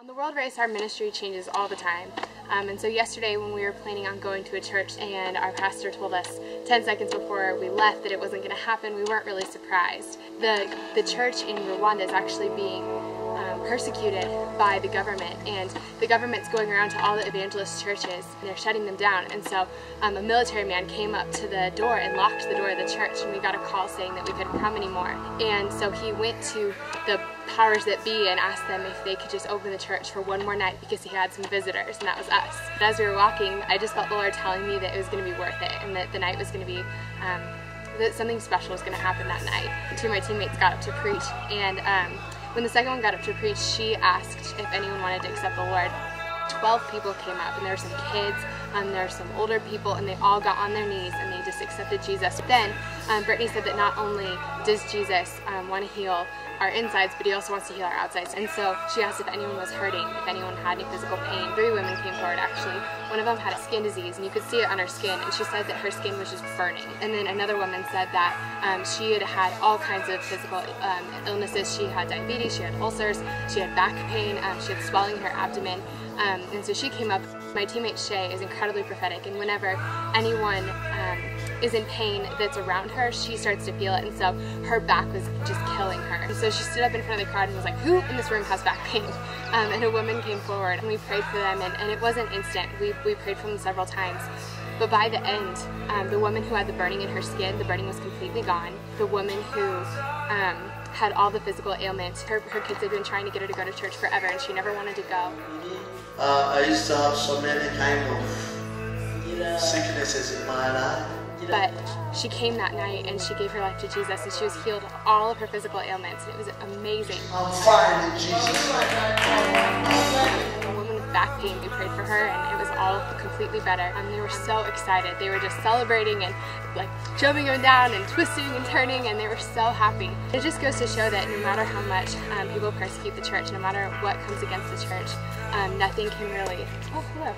On the World Race, our ministry changes all the time. And so yesterday when we were planning on going to a church and our pastor told us 10 seconds before we left that it wasn't going to happen, we weren't really surprised. The church in Rwanda is actually being persecuted by the government, and the government's going around to all the evangelist churches and they're shutting them down. And so a military man came up to the door and locked the door of the church, and we got a call saying that we couldn't come anymore. And so he went to the powers that be and asked them if they could just open the church for one more night because he had some visitors, and that was us. But as we were walking, I just felt the Lord telling me that it was going to be worth it, and that the night was going to be that something special was going to happen that night. Two of my teammates got up to preach, and when the second one got up to preach, she asked if anyone wanted to accept the Lord. 12 people came up, and there were some kids, there were some older people, and they all got on their knees and they just accepted Jesus. Then Brittany said that not only does Jesus want to heal our insides, but he also wants to heal our outsides. And so she asked if anyone was hurting, if anyone had any physical pain. 3 women came forward actually. One of them had a skin disease, and you could see it on her skin, and she said that her skin was just burning. And then another woman said that she had had all kinds of physical illnesses. She had diabetes, she had ulcers, she had back pain, she had swelling in her abdomen. And so she came up. My teammate Shay is incredibly prophetic, and whenever anyone is in pain that's around her, she starts to feel it, and so her back was just killing her. And so she stood up in front of the crowd and was like, "Who in this room has back pain?" And a woman came forward, and we prayed for them, and it wasn't instant. We prayed for them several times. But by the end, the woman who had the burning in her skin, the burning was completely gone. The woman who had all the physical ailments, her kids had been trying to get her to go to church forever, and she never wanted to go. I used to have so many kind of sicknesses in my life. But she came that night and she gave her life to Jesus, and she was healed of all of her physical ailments, and it was amazing. I'm fine in Jesus' A woman with back pain, we prayed for her, and it was all completely better. And they were so excited. They were just celebrating and like jumping up and down and twisting and turning, and they were so happy. It just goes to show that no matter how much people persecute the church, no matter what comes against the church, nothing can really... Oh, hello.